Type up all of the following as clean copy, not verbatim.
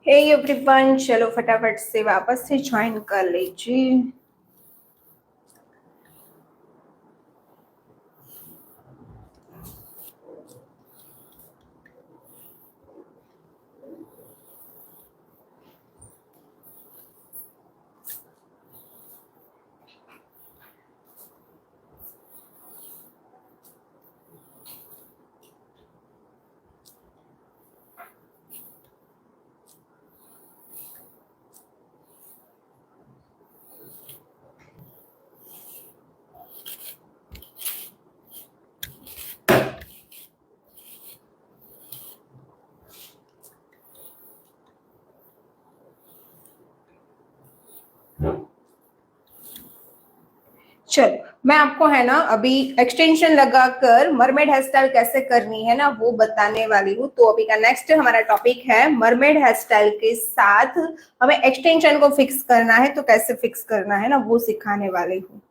Hey everyone, चलो फटाफट से वापस से ज्वाइन कर लीजिए। चलो, मैं आपको है ना अभी एक्सटेंशन लगाकर मरमेड हेयर स्टाइल कैसे करनी है ना वो बताने वाली हूँ। तो अभी का नेक्स्ट हमारा टॉपिक है मरमेड हेयर स्टाइल के साथ हमें एक्सटेंशन को फिक्स करना है, तो कैसे फिक्स करना है ना वो सिखाने वाली हूँ।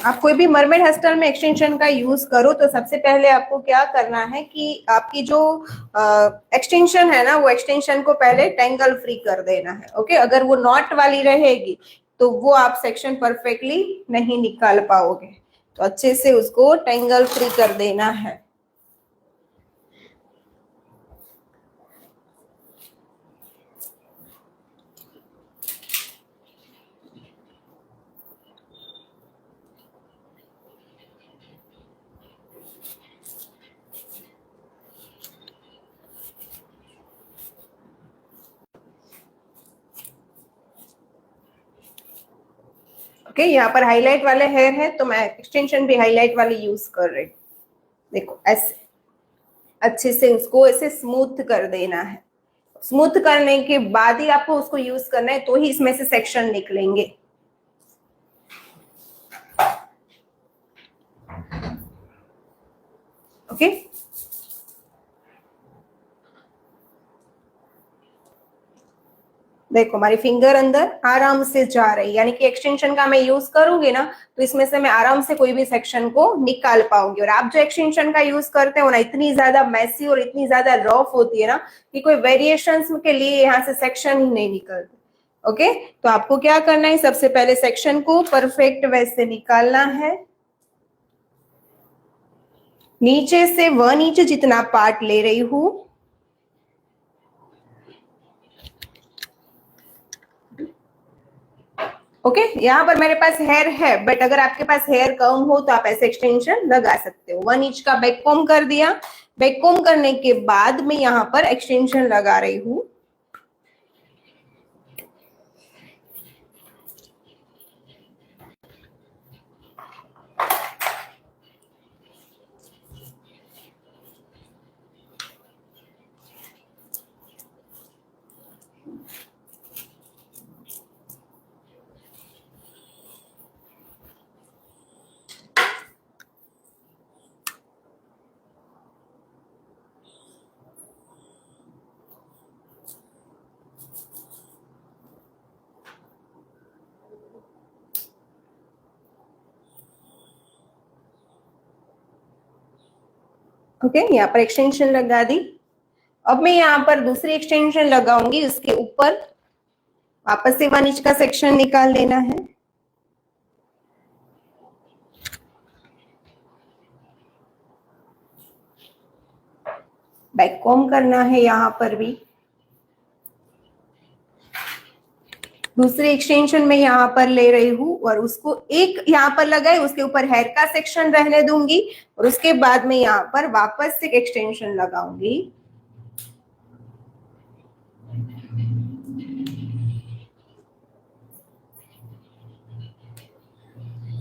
आप कोई भी मरमेड हेयर स्टाइल में एक्सटेंशन का यूज करो तो सबसे पहले आपको क्या करना है कि आपकी जो एक्सटेंशन है ना वो एक्सटेंशन को पहले टेंगल फ्री कर देना है। ओके, अगर वो नॉट वाली रहेगी तो वो आप सेक्शन परफेक्टली नहीं निकाल पाओगे, तो अच्छे से उसको टेंगल फ्री कर देना है। ओके, यहाँ पर हाईलाइट वाले हेयर है तो मैं एक्सटेंशन भी हाईलाइट वाली यूज कर रही हूँ। देखो ऐसे अच्छे से उसको ऐसे स्मूथ कर देना है। स्मूथ करने के बाद ही आपको उसको यूज करना है, तो ही इसमें से सेक्शन निकलेंगे। ओके, देखो हमारी फिंगर अंदर आराम से जा रही है, यानी कि एक्सटेंशन का मैं यूज करूंगी ना तो इसमें से मैं आराम से कोई भी सेक्शन को निकाल पाऊंगी। और आप जो एक्सटेंशन का यूज करते हो ना इतनी ज्यादा मैसी और इतनी ज्यादा रफ होती है ना कि कोई वेरिएशंस के लिए यहाँ से सेक्शन ही नहीं निकलते। ओके, तो आपको क्या करना है, सबसे पहले सेक्शन को परफेक्ट वैसे निकालना है। नीचे से 1 इंच जितना पार्ट ले रही हूं। ओके, यहाँ पर मेरे पास हेयर है, बट अगर आपके पास हेयर कम हो तो आप ऐसे एक्सटेंशन लगा सकते हो। 1 इंच का बैक कॉम कर दिया। बैक कॉम करने के बाद मैं यहाँ पर एक्सटेंशन लगा रही हूँ। ओके, यहाँ पर एक्सटेंशन लगा दी। अब मैं यहाँ पर दूसरी एक्सटेंशन लगाऊंगी, उसके ऊपर वापस से 1 इंच का सेक्शन निकाल लेना है। बैक कॉम करना है यहाँ पर भी। दूसरी एक्सटेंशन में यहाँ पर ले रही हूँ और उसको एक यहाँ पर लगाए, उसके ऊपर हेयर का सेक्शन रहने दूंगी और उसके बाद में यहाँ पर वापस से एक्सटेंशन लगाऊंगी।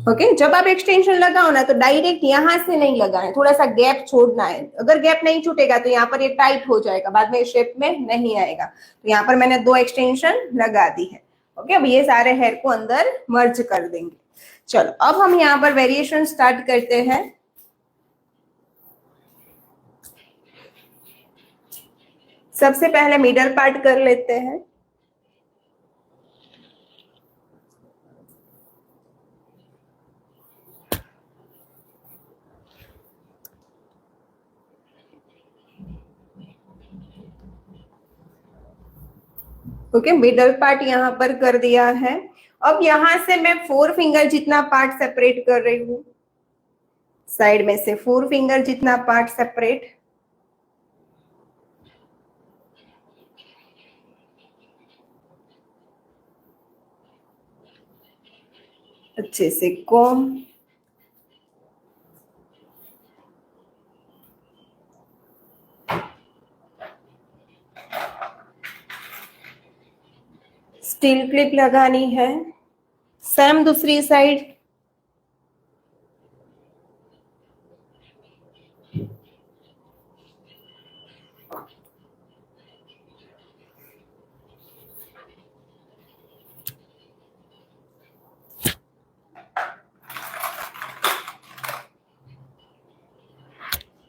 ओके, जब आप एक्सटेंशन लगाओ ना तो डायरेक्ट यहाँ से नहीं लगाना है, थोड़ा सा गैप छोड़ना है। अगर गैप नहीं छूटेगा तो यहाँ पर ये टाइट हो जाएगा, बाद में शेप में नहीं आएगा। तो यहाँ पर मैंने 2 एक्सटेंशन लगा दी है। ओके, अब ये सारे हेयर को अंदर मर्ज कर देंगे। चलो अब हम यहाँ पर वेरिएशन स्टार्ट करते हैं। सबसे पहले मिडल पार्ट कर लेते हैं। ओके, मिडल पार्ट यहाँ पर कर दिया है। अब यहां से मैं 4 फिंगर जितना पार्ट सेपरेट कर रही हूँ, साइड में से 4 फिंगर जितना पार्ट सेपरेट। अच्छे से कॉम, स्टील क्लिप लगानी है। सेम दूसरी साइड।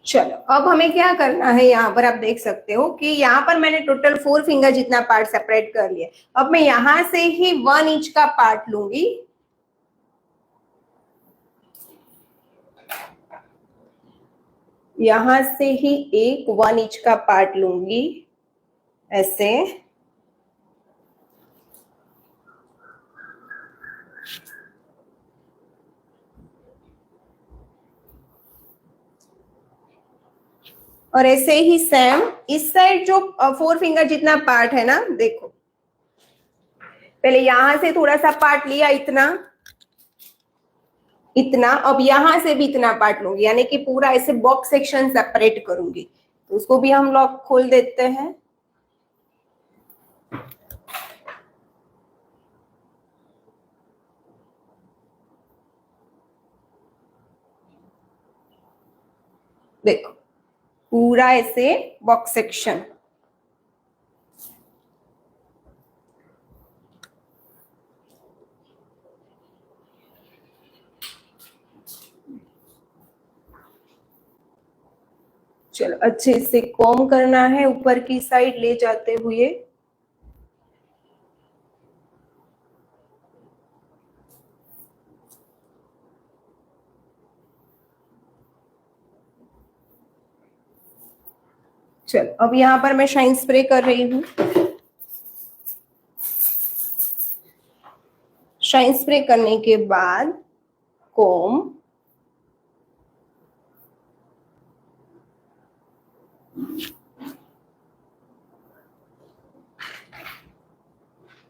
चलो अब हमें क्या करना है, यहाँ पर आप देख सकते हो कि यहाँ पर मैंने टोटल 4 फिंगर जितना पार्ट सेपरेट कर लिया। अब मैं यहां से ही 1 इंच का पार्ट लूंगी। यहां से ही एक 1 इंच का पार्ट लूंगी ऐसे। और ऐसे ही सेम इस साइड जो 4 फिंगर जितना पार्ट है ना, देखो पहले यहां से थोड़ा सा पार्ट लिया, इतना इतना। अब यहां से भी इतना पार्ट लूंगी, यानी कि पूरा ऐसे बॉक्स सेक्शन सेपरेट करूंगी। तो उसको भी हम लॉक खोल देते हैं। देखो पूरा ऐसे बॉक्स सेक्शन। चलो अच्छे से कॉम करना है ऊपर की साइड ले जाते हुए। चलो अब यहाँ पर मैं शाइन स्प्रे कर रही हूँ। शाइन स्प्रे करने के बाद कॉम,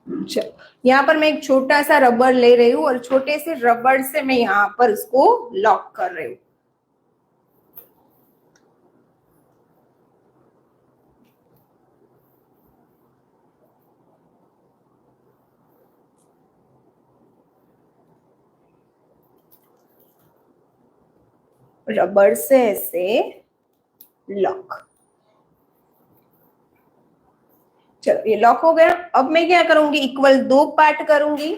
चलो यहाँ पर मैं एक छोटा सा रबर ले रही हूँ और छोटे से रबर से मैं यहाँ पर उसको लॉक कर रही हूँ। रबर से ऐसे लॉक। चलो ये लॉक हो गया। अब मैं क्या करूंगी, इक्वल 2 पार्ट करूंगी।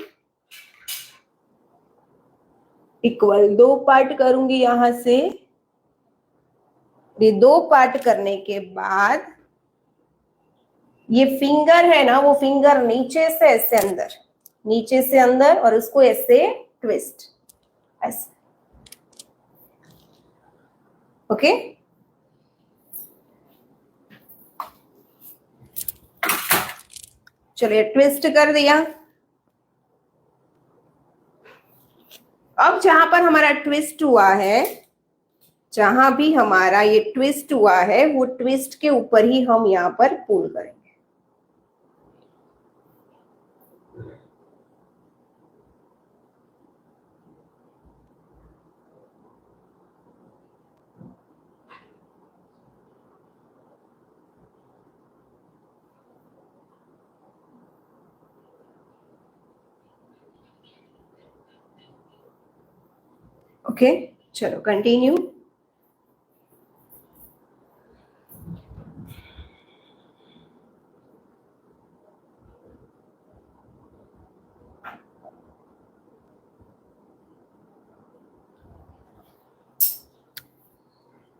इक्वल 2 पार्ट करूंगी यहां से। ये 2 पार्ट करने के बाद ये फिंगर है ना, वो फिंगर नीचे से ऐसे अंदर, नीचे से अंदर, और उसको ऐसे ट्विस्ट ऐसे। ओके, चलिए ट्विस्ट कर दिया। अब जहां पर हमारा ट्विस्ट हुआ है, जहां भी हमारा ये ट्विस्ट हुआ है वो ट्विस्ट के ऊपर ही हम यहाँ पर पुल करेंगे। ओके, चलो कंटिन्यू।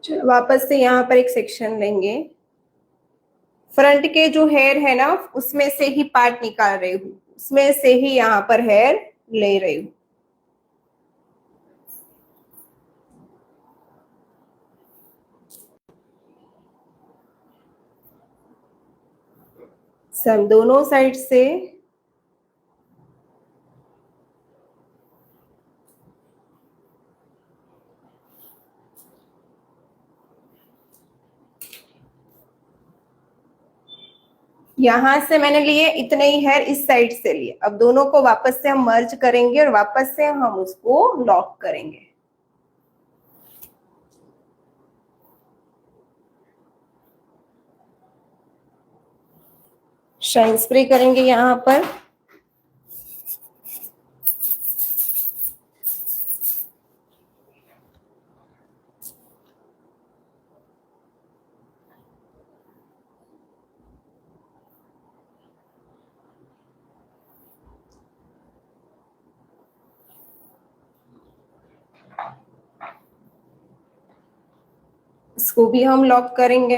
चलो वापस से यहाँ पर एक सेक्शन लेंगे। फ्रंट के जो हेयर है ना उसमें से ही पार्ट निकाल रही हूँ, उसमें से ही यहाँ पर हेयर ले रही हूँ। सब दोनों साइड से यहां से मैंने लिए इतने ही हेयर, इस साइड से लिए। अब दोनों को वापस से हम मर्ज करेंगे और वापस से हम उसको लॉक करेंगे। शाइन स्प्रे करेंगे यहाँ पर। इसको भी हम लॉक करेंगे।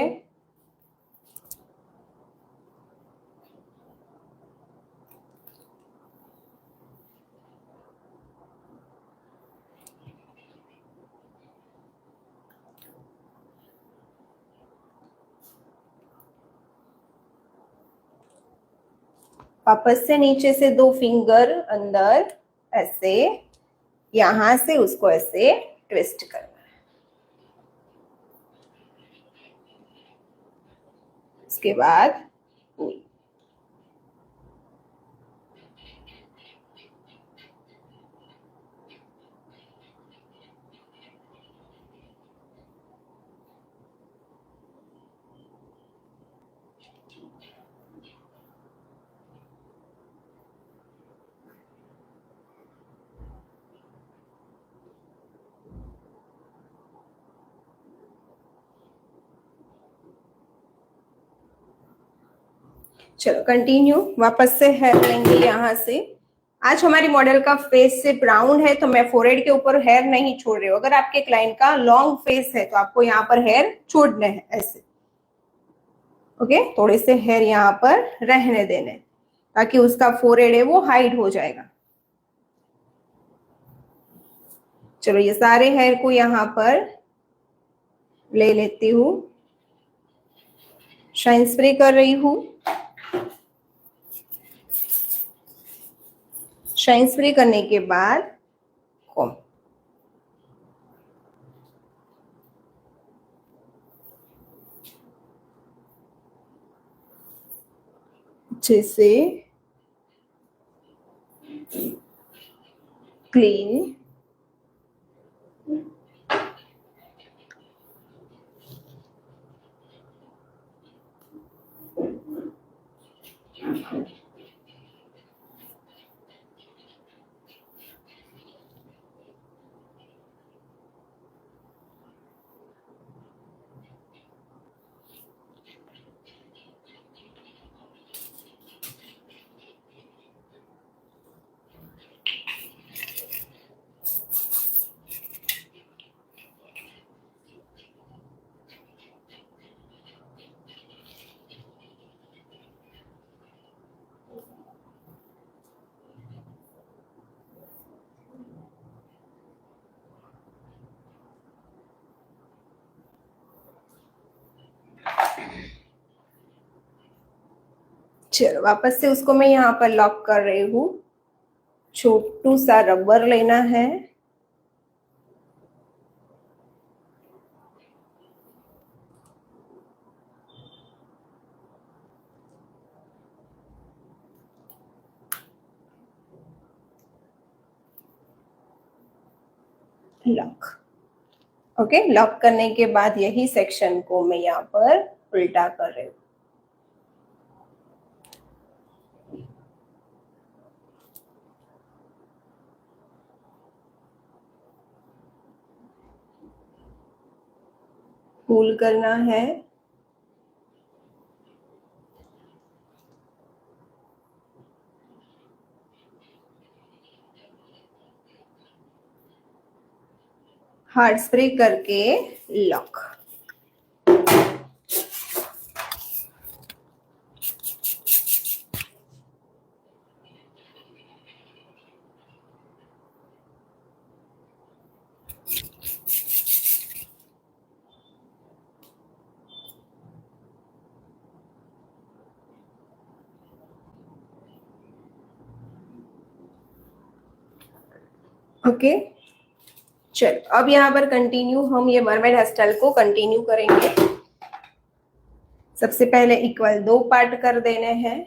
वापस से नीचे से 2 फिंगर अंदर ऐसे, यहां से उसको ऐसे ट्विस्ट करना है। उसके बाद पुल। चलो कंटिन्यू। वापस से हेयर लेंगे यहाँ से। आज हमारी मॉडल का फेस से ब्राउन है तो मैं फोरहेड के ऊपर हेयर नहीं छोड़ रही हूँ। अगर आपके क्लाइंट का लॉन्ग फेस है तो आपको यहाँ पर हेयर छोड़ने हैं ऐसे। ओके, थोड़े से हेयर यहाँ पर रहने देने ताकि उसका फोरहेड है वो हाइड हो जाएगा। चलो ये सारे हेयर को यहाँ पर ले लेती हूँ। शाइन स्प्रे कर रही हूँ। शाइन स्प्रे करने के बाद कॉम। अच्छे से क्लीन। चलो वापस से उसको मैं यहाँ पर लॉक कर रही हूँ। छोटू सा रबर लेना है, लॉक। ओके, लॉक करने के बाद यही सेक्शन को मैं यहाँ पर उल्टा कर रही हूँ। पुल करना है, हार्ड स्प्रे करके लॉक। ओके, चलो अब यहाँ पर कंटिन्यू हम ये मरमेड हेयर स्टाइल को कंटिन्यू करेंगे। सबसे पहले इक्वल 2 पार्ट कर देने हैं।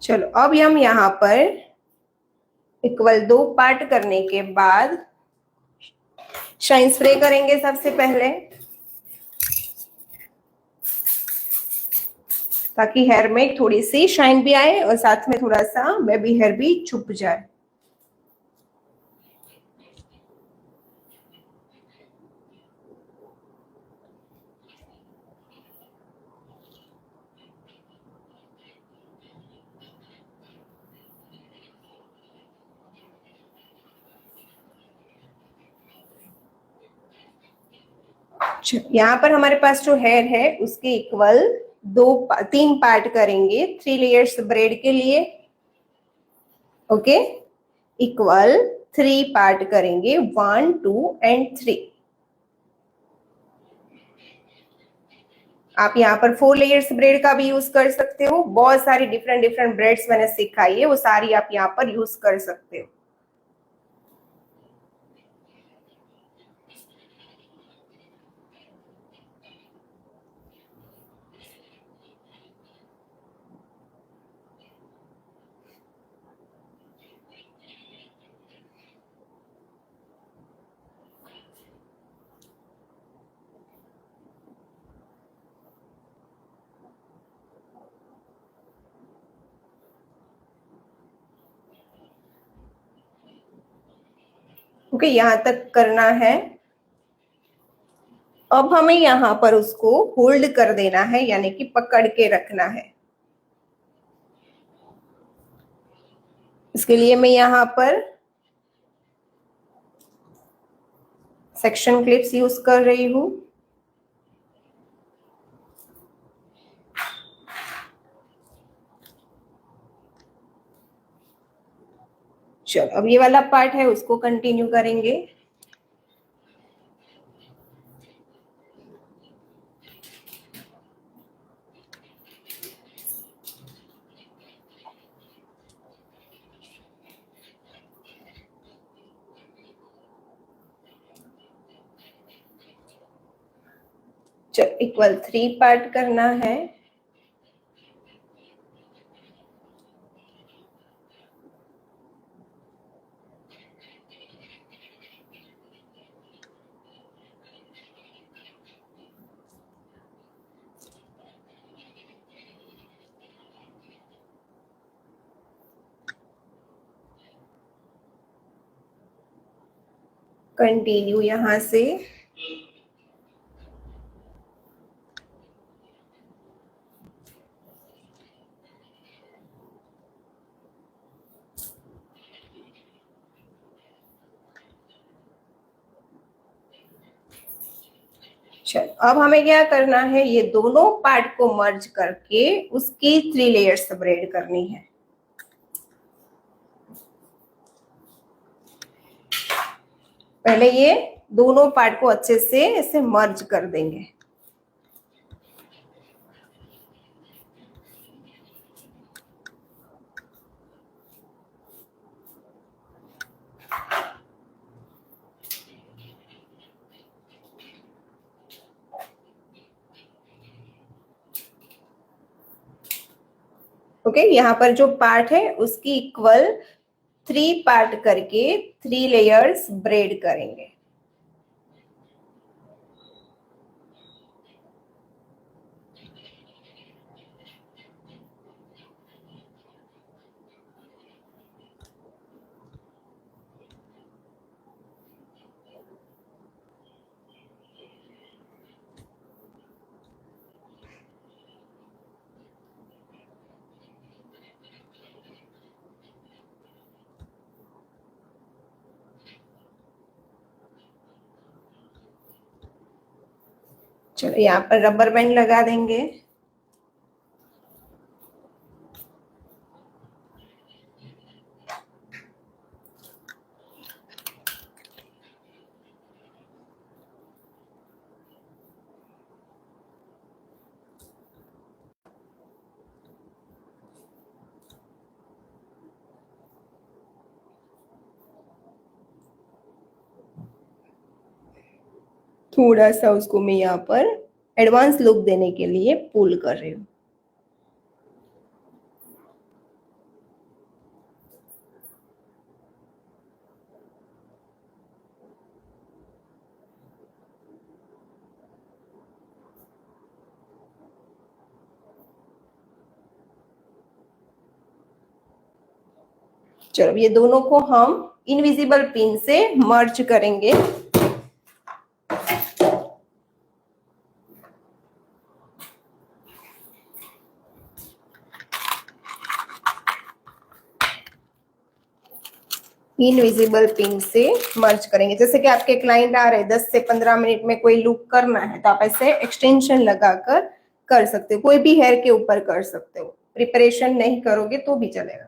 चलो अब हम यहाँ पर इक्वल 2 पार्ट करने के बाद शाइन स्प्रे करेंगे सबसे पहले, ताकि हेयर में थोड़ी सी शाइन भी आए और साथ में थोड़ा सा बेबी हेयर भी छुप जाए। यहाँ पर हमारे पास जो हेयर है उसके इक्वल 3 पार्ट करेंगे 3 लेयर्स ब्रेड के लिए। ओके, इक्वल 3 पार्ट करेंगे 1 2 एंड 3। आप यहाँ पर 4 लेयर्स ब्रेड का भी यूज कर सकते हो। बहुत सारी डिफरेंट डिफरेंट ब्रेड्स मैंने सिखाई है, वो सारी आप यहाँ पर यूज कर सकते हो। ओके, यहां तक करना है। अब हमें यहाँ पर उसको होल्ड कर देना है, यानी कि पकड़ के रखना है। इसके लिए मैं यहाँ पर सेक्शन क्लिप्स यूज कर रही हूँ। चलो अब ये वाला पार्ट है उसको कंटिन्यू करेंगे। चलो इक्वल 3 पार्ट करना है। कंटिन्यू यहां से। चलो अब हमें क्या करना है, ये दोनों पार्ट को मर्ज करके उसकी 3 लेयर्स ब्रेड करनी है। पहले ये दोनों पार्ट को अच्छे से ऐसे मर्ज कर देंगे। ओके, यहाँ पर जो पार्ट है उसकी इक्वल 3 पार्ट करके 3 लेयर्स ब्रेड करेंगे। चलो यहाँ पर रबर बैंड लगा देंगे। थोड़ा सा उसको मैं यहाँ पर एडवांस लुक देने के लिए पुल कर रही हूँ। चलो ये दोनों को हम इनविजिबल पिन से मर्ज करेंगे। इनविजिबल पिन से मर्ज करेंगे। जैसे कि आपके क्लाइंट आ रहे 10 से 15 मिनट में कोई लुक करना है तो आप ऐसे एक्सटेंशन लगाकर कर सकते हो, कोई भी हेयर के ऊपर कर सकते हो। प्रिपरेशन नहीं करोगे तो भी चलेगा।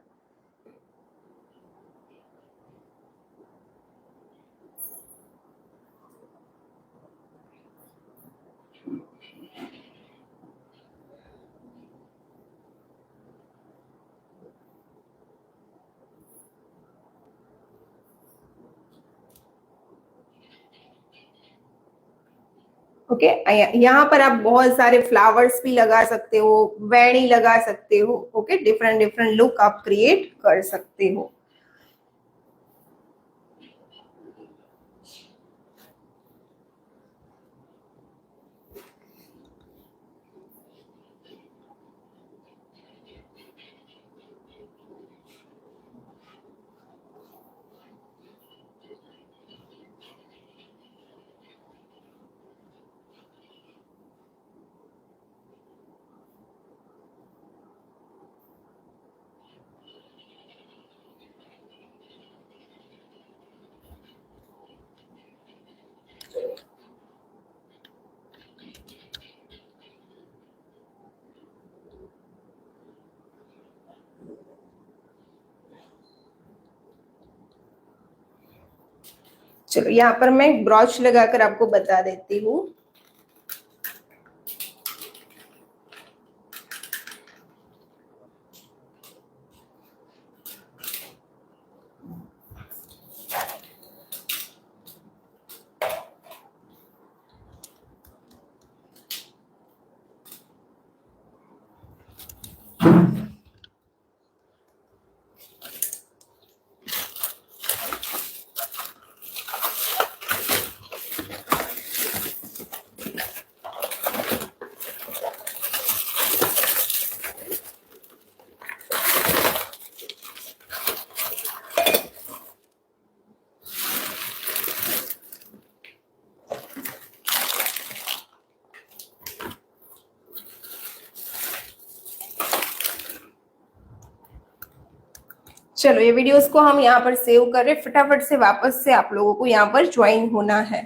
ओके, यहाँ पर आप बहुत सारे फ्लावर्स भी लगा सकते हो, वेणी लगा सकते हो। ओके, डिफरेंट डिफरेंट लुक आप क्रिएट कर सकते हो। चलो यहाँ पर मैं ब्रॉच लगाकर आपको बता देती हूँ। चलो ये वीडियोस को हम यहाँ पर सेव कर रहे, फटाफट से वापस से आप लोगों को यहाँ पर ज्वाइन होना है।